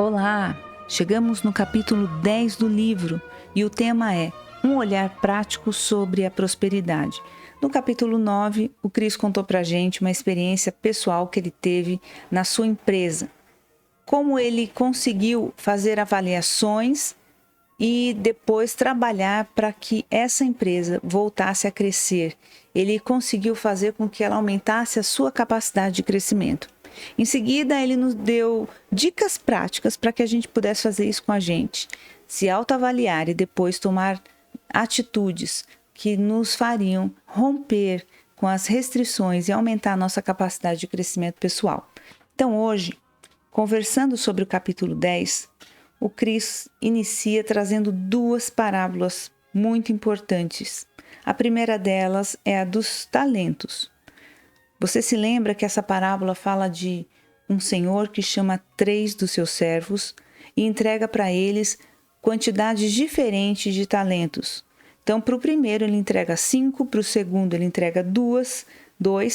Olá! Chegamos no capítulo 10 do livro e o tema é um olhar prático sobre a prosperidade. No capítulo 9, o Cris contou pra gente uma experiência pessoal que ele teve na sua empresa. Como ele conseguiu fazer avaliações e depois trabalhar para que essa empresa voltasse a crescer. Ele conseguiu fazer com que ela aumentasse a sua capacidade de crescimento. Em seguida, ele nos deu dicas práticas para que a gente pudesse fazer isso com a gente. Se autoavaliar e depois tomar atitudes que nos fariam romper com as restrições e aumentar a nossa capacidade de crescimento pessoal. Então, hoje, conversando sobre o capítulo 10, o Cris inicia trazendo duas parábolas muito importantes. A primeira delas é a dos talentos. Você se lembra que essa parábola fala de um senhor que chama 3 dos seus servos e entrega para eles quantidades diferentes de talentos. Então, para o primeiro ele entrega 5, para o segundo ele entrega 2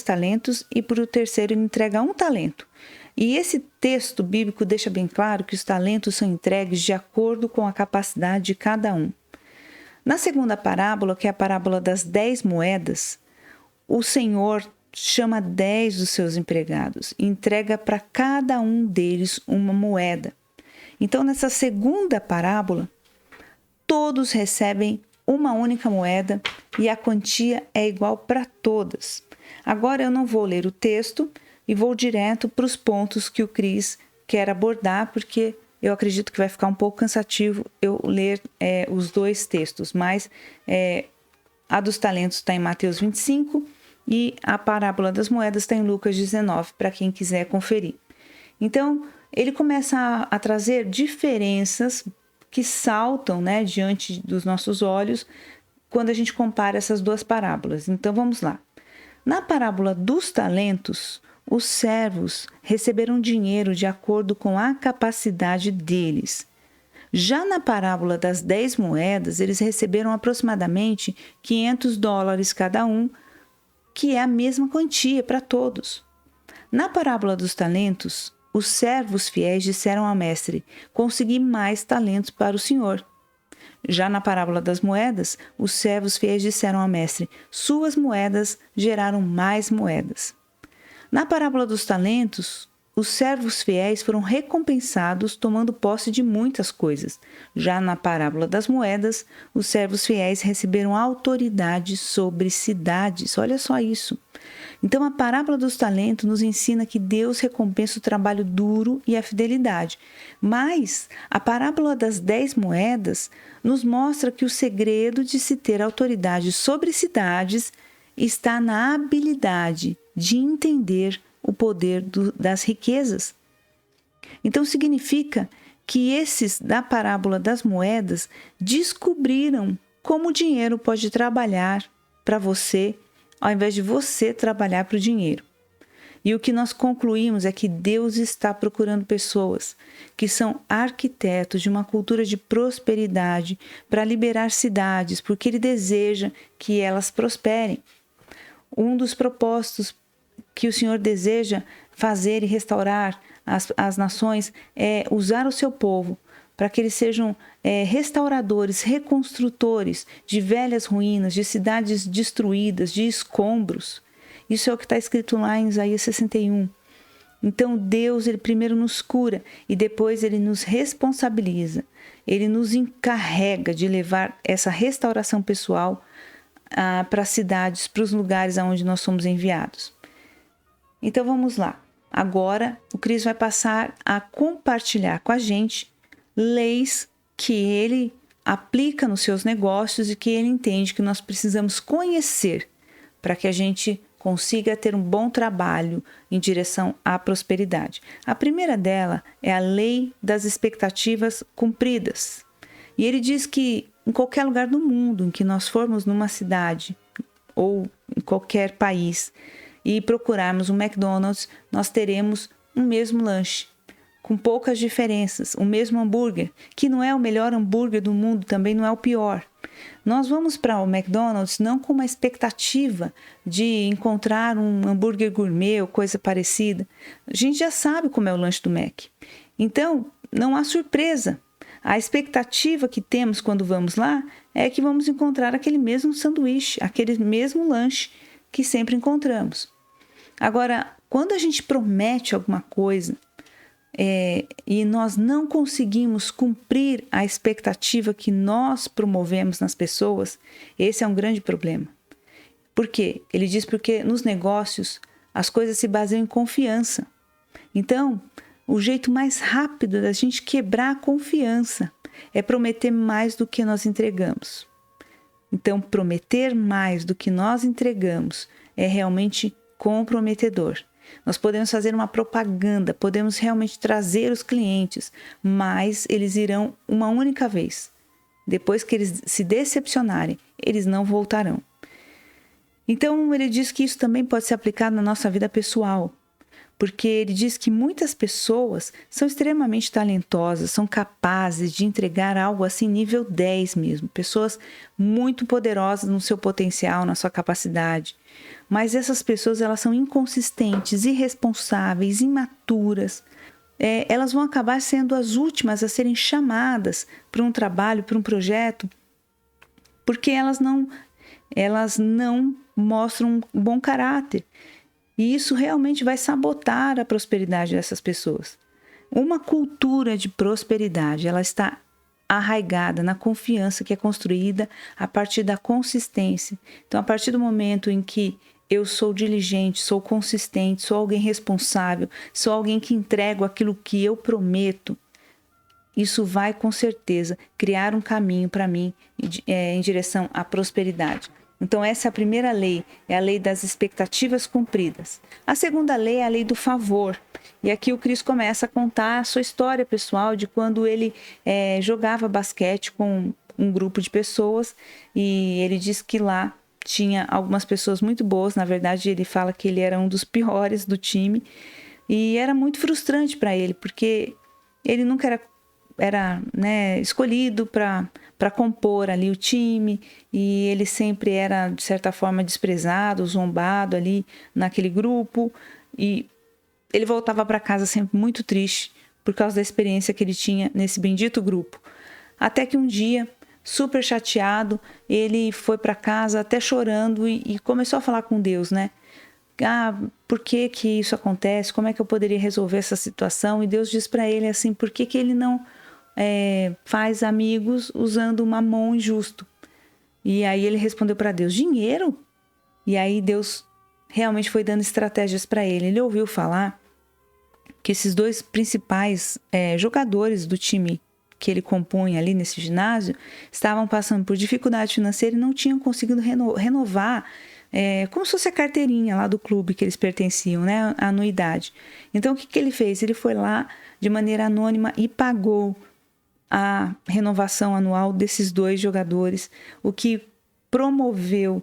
talentos e para o terceiro ele entrega 1 talento. E esse texto bíblico deixa bem claro que os talentos são entregues de acordo com a capacidade de cada um. Na segunda parábola, que é a parábola das 10 moedas, o Senhor chama 10 dos seus empregados e entrega para cada um deles uma moeda. Então, nessa segunda parábola, todos recebem uma única moeda e a quantia é igual para todas. Agora eu não vou ler o texto e vou direto para os pontos que o Cris quer abordar, porque eu acredito que vai ficar um pouco cansativo eu ler os dois textos, mas a dos talentos está em Mateus 25 e a parábola das moedas está em Lucas 19, para quem quiser conferir. Então, ele começa a trazer diferenças que saltam, diante dos nossos olhos quando a gente compara essas duas parábolas. Então, vamos lá. Na parábola dos talentos, os servos receberam dinheiro de acordo com a capacidade deles. Já na parábola das 10 moedas, eles receberam aproximadamente $500 cada um, que é a mesma quantia para todos. Na parábola dos talentos, os servos fiéis disseram ao mestre: consegui mais talentos para o senhor. Já na parábola das moedas, os servos fiéis disseram ao mestre: suas moedas geraram mais moedas. Na parábola dos talentos, os servos fiéis foram recompensados tomando posse de muitas coisas. Já na parábola das moedas, os servos fiéis receberam autoridade sobre cidades. Olha só isso. Então, a parábola dos talentos nos ensina que Deus recompensa o trabalho duro e a fidelidade. Mas a parábola das 10 moedas nos mostra que o segredo de se ter autoridade sobre cidades está na habilidade de entender o poder das riquezas. Então, significa que esses da parábola das moedas descobriram como o dinheiro pode trabalhar para você, ao invés de você trabalhar para o dinheiro. E o que nós concluímos é que Deus está procurando pessoas que são arquitetos de uma cultura de prosperidade para liberar cidades, porque Ele deseja que elas prosperem. Um dos propósitos que o Senhor deseja fazer e restaurar as nações é usar o seu povo para que eles sejam restauradores, reconstrutores de velhas ruínas, de cidades destruídas, de escombros. Isso é o que está escrito lá em Isaías 61. Então Deus, Ele primeiro nos cura e depois Ele nos responsabiliza. Ele nos encarrega de levar essa restauração pessoal para as cidades, para os lugares aonde nós somos enviados. Então vamos lá. Agora o Cris vai passar a compartilhar com a gente leis que ele aplica nos seus negócios e que ele entende que nós precisamos conhecer para que a gente consiga ter um bom trabalho em direção à prosperidade. A primeira dela é a lei das expectativas cumpridas. E ele diz que em qualquer lugar do mundo em que nós formos numa cidade ou em qualquer país e procurarmos um McDonald's, nós teremos um mesmo lanche, com poucas diferenças, o mesmo hambúrguer, que não é o melhor hambúrguer do mundo, também não é o pior. Nós vamos para o McDonald's não com uma expectativa de encontrar um hambúrguer gourmet ou coisa parecida. A gente já sabe como é o lanche do Mac. Então, não há surpresa. A expectativa que temos quando vamos lá é que vamos encontrar aquele mesmo sanduíche, aquele mesmo lanche que sempre encontramos. Agora, quando a gente promete alguma coisa e nós não conseguimos cumprir a expectativa que nós promovemos nas pessoas, esse é um grande problema. Por quê? Ele diz porque nos negócios as coisas se baseiam em confiança. Então, o jeito mais rápido da gente quebrar a confiança é prometer mais do que nós entregamos. Então, prometer mais do que nós entregamos é realmente comprometedor. Nós podemos fazer uma propaganda, podemos realmente trazer os clientes, mas eles irão uma única vez. Depois que eles se decepcionarem, eles não voltarão. Então, ele diz que isso também pode ser aplicado na nossa vida pessoal, porque ele diz que muitas pessoas são extremamente talentosas, são capazes de entregar algo assim nível 10 mesmo, pessoas muito poderosas no seu potencial, na sua capacidade. Mas essas pessoas, elas são inconsistentes, irresponsáveis, imaturas. Elas vão acabar sendo as últimas a serem chamadas para um trabalho, para um projeto, porque elas não mostram um bom caráter. E isso realmente vai sabotar a prosperidade dessas pessoas. Uma cultura de prosperidade, ela está arraigada na confiança que é construída a partir da consistência. Então, a partir do momento em que eu sou diligente, sou consistente, sou alguém responsável, sou alguém que entrego aquilo que eu prometo, isso vai com certeza criar um caminho para mim em direção à prosperidade. Então, essa é a primeira lei, é a lei das expectativas cumpridas. A segunda lei é a lei do favor. E aqui o Cris começa a contar a sua história pessoal de quando ele jogava basquete com um grupo de pessoas, e ele diz que lá tinha algumas pessoas muito boas. Na verdade, ele fala que ele era um dos piores do time, e era muito frustrante para ele, porque ele nunca era escolhido para compor ali o time, e ele sempre era, de certa forma, desprezado, zombado ali naquele grupo, e ele voltava para casa sempre muito triste por causa da experiência que ele tinha nesse bendito grupo. Até que um dia, super chateado, ele foi para casa até chorando e começou a falar com Deus, né? Por que que isso acontece? Como é que eu poderia resolver essa situação? E Deus diz para ele assim, por que que ele não faz amigos usando um mamão injusto? E aí ele respondeu para Deus, dinheiro? E aí Deus realmente foi dando estratégias para ele. Ele ouviu falar que esses dois principais jogadores do time que ele compunha ali nesse ginásio estavam passando por dificuldade financeira e não tinham conseguido renovar como se fosse a carteirinha lá do clube que eles pertenciam, né, a anuidade. Então o que ele fez? Ele foi lá de maneira anônima e pagou a renovação anual desses dois jogadores, o que promoveu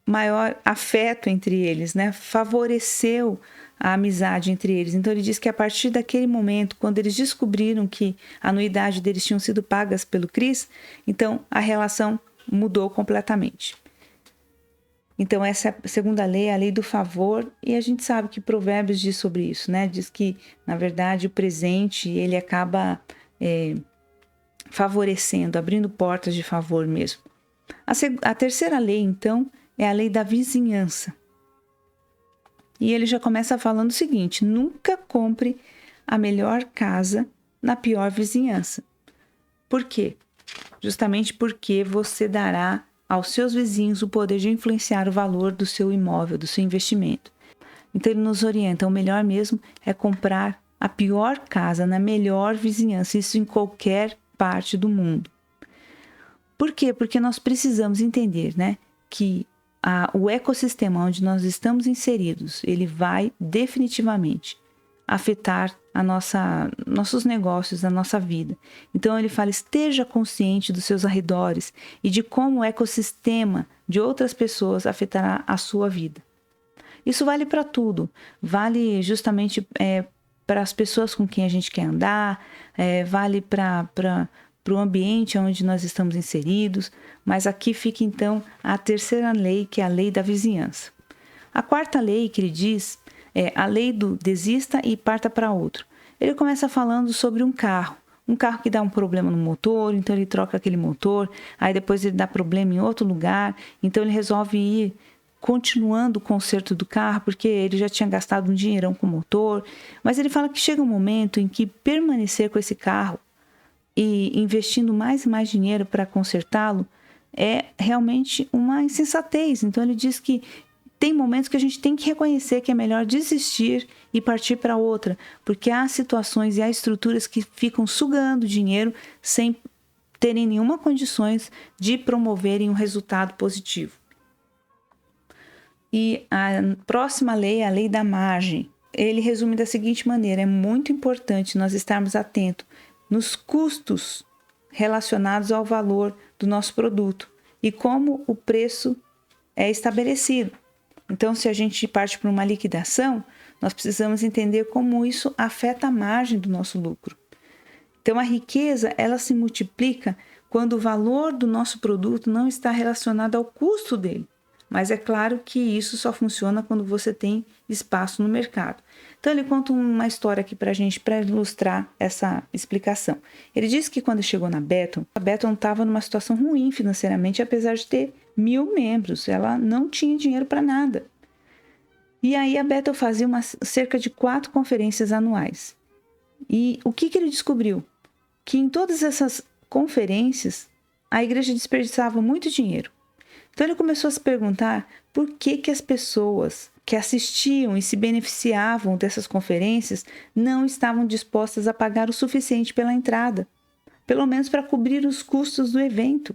maior afeto entre eles, né? Favoreceu a amizade entre eles. Então ele diz que a partir daquele momento, quando eles descobriram que a anuidade deles tinham sido pagas pelo Cris, então a relação mudou completamente. Então essa é a segunda lei, a lei do favor, e a gente sabe que Provérbios diz sobre isso, né? Diz que, na verdade, o presente, ele acaba favorecendo, abrindo portas de favor mesmo. A terceira lei, então, é a lei da vizinhança. E ele já começa falando o seguinte: nunca compre a melhor casa na pior vizinhança. Por quê? Justamente porque você dará aos seus vizinhos o poder de influenciar o valor do seu imóvel, do seu investimento. Então ele nos orienta, o melhor mesmo é comprar a pior casa na melhor vizinhança, isso em qualquer parte do mundo. Por quê? Porque nós precisamos entender, né, que o ecossistema onde nós estamos inseridos, ele vai definitivamente afetar nossos negócios, a nossa vida. Então ele fala, esteja consciente dos seus arredores e de como o ecossistema de outras pessoas afetará a sua vida. Isso vale para tudo, vale justamente para as pessoas com quem a gente quer andar, vale para o ambiente onde nós estamos inseridos, mas aqui fica então a terceira lei, que é a lei da vizinhança. A quarta lei que ele diz é a lei do desista e parta para outro. Ele começa falando sobre um carro que dá um problema no motor, então ele troca aquele motor, aí depois ele dá problema em outro lugar, então ele resolve ir continuando o conserto do carro, porque ele já tinha gastado um dinheirão com o motor, mas ele fala que chega um momento em que permanecer com esse carro e investindo mais e mais dinheiro para consertá-lo é realmente uma insensatez. Então ele diz que tem momentos que a gente tem que reconhecer que é melhor desistir e partir para outra, porque há situações e há estruturas que ficam sugando dinheiro sem terem nenhuma condições de promoverem um resultado positivo. E a próxima lei é a lei da margem. Ele resume da seguinte maneira: é muito importante nós estarmos atentos nos custos relacionados ao valor do nosso produto e como o preço é estabelecido. Então, se a gente parte para uma liquidação, nós precisamos entender como isso afeta a margem do nosso lucro. Então, a riqueza, ela se multiplica quando o valor do nosso produto não está relacionado ao custo dele. Mas é claro que isso só funciona quando você tem espaço no mercado. Então, ele conta uma história aqui para a gente, para ilustrar essa explicação. Ele disse que quando chegou na Betton, a Betton estava numa situação ruim financeiramente, apesar de ter 1.000 membros. Ela não tinha dinheiro para nada. E aí a Betton fazia cerca de 4 conferências anuais. E o que ele descobriu? Que em todas essas conferências, a igreja desperdiçava muito dinheiro. Então ele começou a se perguntar por que as pessoas que assistiam e se beneficiavam dessas conferências não estavam dispostas a pagar o suficiente pela entrada, pelo menos para cobrir os custos do evento.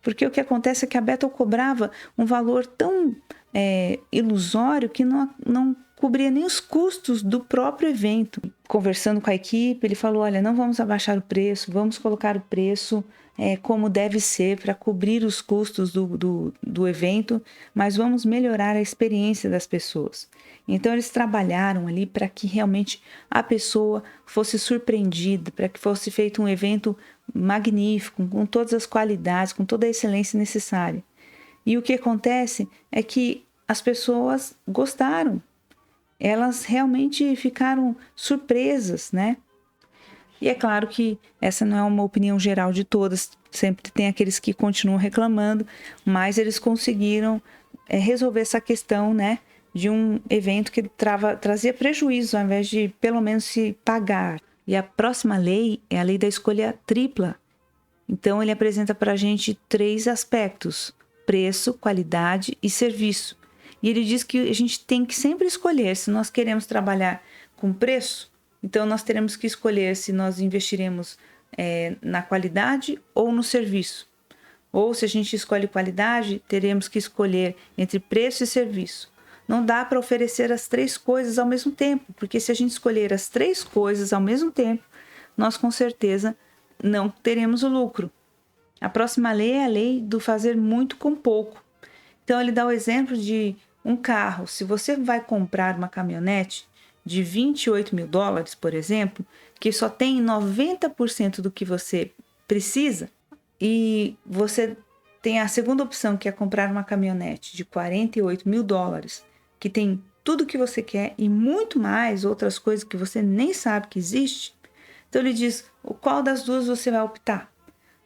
Porque o que acontece é que a Betton cobrava um valor tão ilusório que não cobria nem os custos do próprio evento. Conversando com a equipe, ele falou: olha, não vamos abaixar o preço, vamos colocar o preço como deve ser para cobrir os custos do evento, mas vamos melhorar a experiência das pessoas. Então eles trabalharam ali para que realmente a pessoa fosse surpreendida, para que fosse feito um evento magnífico, com todas as qualidades, com toda a excelência necessária. E o que acontece é que as pessoas gostaram, elas realmente ficaram surpresas, né? E é claro que essa não é uma opinião geral de todas, sempre tem aqueles que continuam reclamando, mas eles conseguiram resolver essa questão, né, de um evento que trazia prejuízo, ao invés de pelo menos se pagar. E a próxima lei é a lei da escolha tripla. Então ele apresenta para a gente 3 aspectos: preço, qualidade e serviço. E ele diz que a gente tem que sempre escolher se nós queremos trabalhar com preço. Então, nós teremos que escolher se nós investiremos na qualidade ou no serviço. Ou, se a gente escolhe qualidade, teremos que escolher entre preço e serviço. Não dá para oferecer as 3 coisas ao mesmo tempo, porque se a gente escolher as 3 coisas ao mesmo tempo, nós com certeza não teremos o lucro. A próxima lei é a lei do fazer muito com pouco. Então, ele dá o exemplo de um carro. Se você vai comprar uma caminhonete de $28.000, por exemplo, que só tem 90% do que você precisa, e você tem a segunda opção, que é comprar uma caminhonete de $48.000, que tem tudo que você quer e muito mais outras coisas que você nem sabe que existe. Então ele diz qual das duas você vai optar.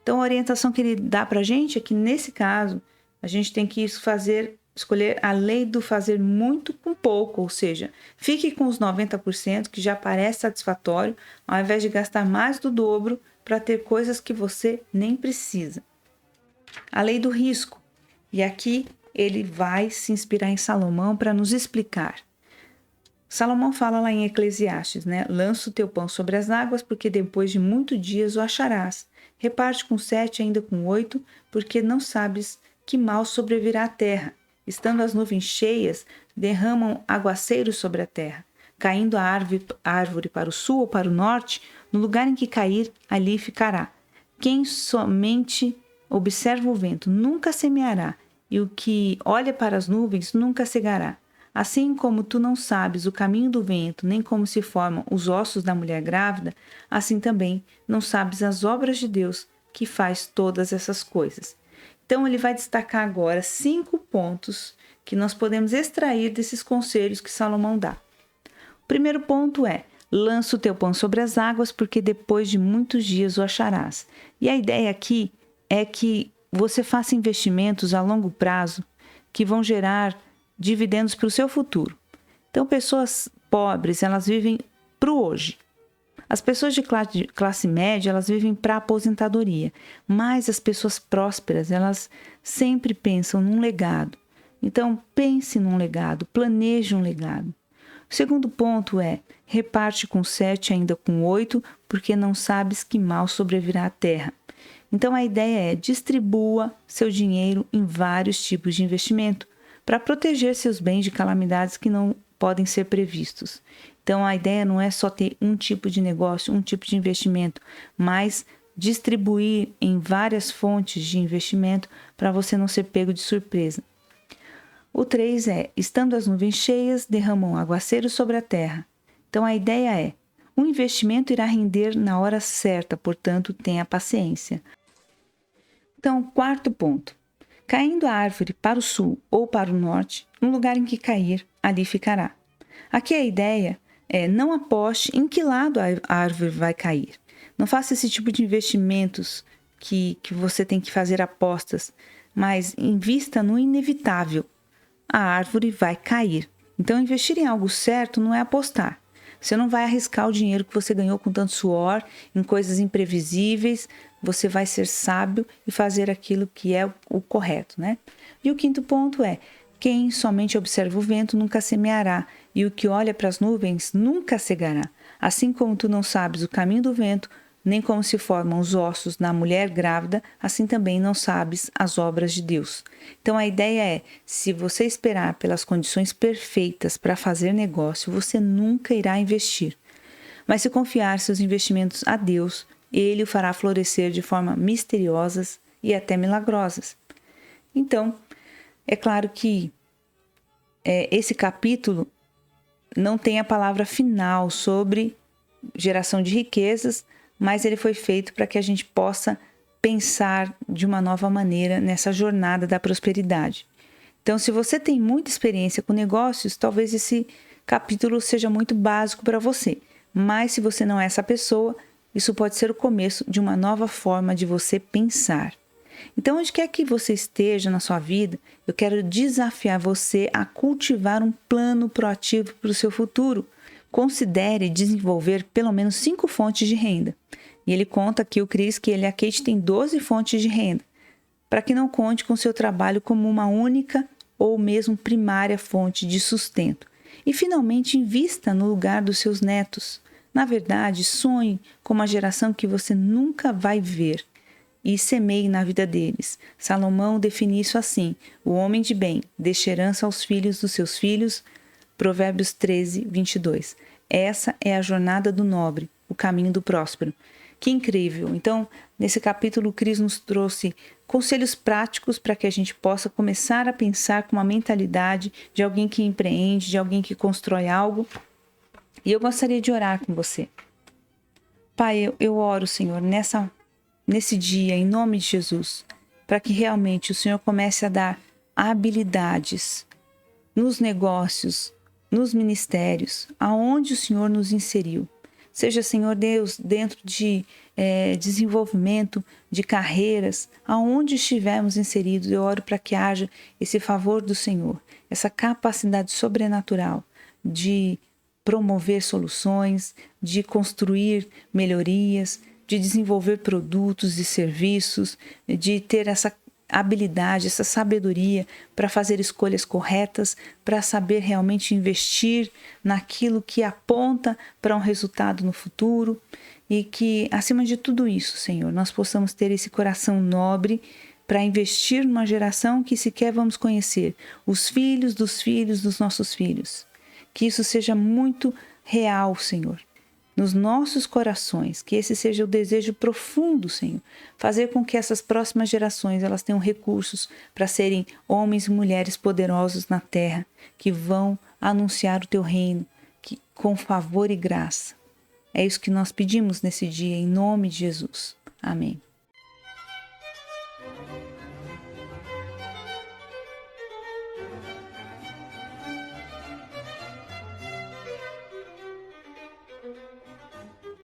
Então a orientação que ele dá para a gente é que nesse caso a gente tem que escolher a lei do fazer muito com pouco, ou seja, fique com os 90% que já parece satisfatório, ao invés de gastar mais do dobro para ter coisas que você nem precisa. A lei do risco. E aqui ele vai se inspirar em Salomão para nos explicar. Salomão fala lá em Eclesiastes, né? Lança o teu pão sobre as águas, porque depois de muitos dias o acharás. Reparte com 7, ainda com 8, porque não sabes que mal sobrevirá à terra. Estando as nuvens cheias, derramam aguaceiros sobre a terra. Caindo a árvore para o sul ou para o norte, no lugar em que cair, ali ficará. Quem somente observa o vento nunca semeará, e o que olha para as nuvens nunca cegará. Assim como tu não sabes o caminho do vento, nem como se formam os ossos da mulher grávida, assim também não sabes as obras de Deus, que faz todas essas coisas. Então, ele vai destacar agora 5 pontos que nós podemos extrair desses conselhos que Salomão dá. O primeiro ponto é: Lança o teu pão sobre as águas, porque depois de muitos dias o acharás. E a ideia aqui é que você faça investimentos a longo prazo que vão gerar dividendos para o seu futuro. Então, pessoas pobres, elas vivem para o hoje. As pessoas de classe média, elas vivem para a aposentadoria. Mas as pessoas prósperas, elas sempre pensam num legado. Então, pense num legado, planeje um legado. O segundo ponto é, reparte com 7, ainda com 8, porque não sabes que mal sobrevirá à terra. Então, a ideia é, distribua seu dinheiro em vários tipos de investimento, para proteger seus bens de calamidades que não podem ser previstos. Então, a ideia não é só ter um tipo de negócio, um tipo de investimento, mas distribuir em várias fontes de investimento para você não ser pego de surpresa. O 3 é, estando as nuvens cheias, derramam aguaceiro sobre a terra. Então, a ideia é, o investimento irá render na hora certa, portanto, tenha paciência. Então, quarto ponto. Caindo a árvore para o sul ou para o norte, no lugar em que cair, ali ficará. Aqui a ideia é não aposte em que lado a árvore vai cair. Não faça esse tipo de investimentos que você tem que fazer apostas, mas invista no inevitável. A árvore vai cair. Então, investir em algo certo não é apostar. Você não vai arriscar o dinheiro que você ganhou com tanto suor em coisas imprevisíveis. Você vai ser sábio e fazer aquilo que é o correto, né? E o quinto ponto é, quem somente observa o vento nunca semeará, e o que olha para as nuvens nunca cegará. Assim como tu não sabes o caminho do vento, nem como se formam os ossos na mulher grávida, assim também não sabes as obras de Deus. Então a ideia é, se você esperar pelas condições perfeitas para fazer negócio, você nunca irá investir. Mas se confiar seus investimentos a Deus, Ele o fará florescer de forma misteriosas e até milagrosas. Então, é claro que esse capítulo não tem a palavra final sobre geração de riquezas, mas ele foi feito para que a gente possa pensar de uma nova maneira nessa jornada da prosperidade. Então, se você tem muita experiência com negócios, talvez esse capítulo seja muito básico para você. Mas se você não é essa pessoa, isso pode ser o começo de uma nova forma de você pensar. Então, onde quer que você esteja na sua vida, eu quero desafiar você a cultivar um plano proativo para o seu futuro. Considere desenvolver pelo menos 5 fontes de renda. E ele conta aqui, o Cris, que ele e a Kate têm 12 fontes de renda, para que não conte com seu trabalho como uma única ou mesmo primária fonte de sustento. E, finalmente, invista no lugar dos seus netos. Na verdade, sonhe com uma geração que você nunca vai ver e semeie na vida deles. Salomão define isso assim: o homem de bem deixa herança aos filhos dos seus filhos. Provérbios 13, 22. Essa é a jornada do nobre, o caminho do próspero. Que incrível! Então, nesse capítulo, o Cris nos trouxe conselhos práticos para que a gente possa começar a pensar com uma mentalidade de alguém que empreende, de alguém que constrói algo. E eu gostaria de orar com você. Pai, eu oro, Senhor, nesse dia, em nome de Jesus, para que realmente o Senhor comece a dar habilidades nos negócios, nos ministérios, aonde o Senhor nos inseriu. Seja, Senhor Deus, dentro de desenvolvimento de carreiras, aonde estivermos inseridos, eu oro para que haja esse favor do Senhor, essa capacidade sobrenatural de promover soluções, de construir melhorias, de desenvolver produtos e serviços, de ter essa habilidade, essa sabedoria para fazer escolhas corretas, para saber realmente investir naquilo que aponta para um resultado no futuro e que, acima de tudo isso, Senhor, nós possamos ter esse coração nobre para investir numa geração que sequer vamos conhecer, os filhos dos nossos filhos. Que isso seja muito real, Senhor, nos nossos corações, que esse seja o desejo profundo, Senhor, fazer com que essas próximas gerações elas tenham recursos para serem homens e mulheres poderosos na terra, que vão anunciar o teu reino com favor e graça. É isso que nós pedimos nesse dia, em nome de Jesus. Amém.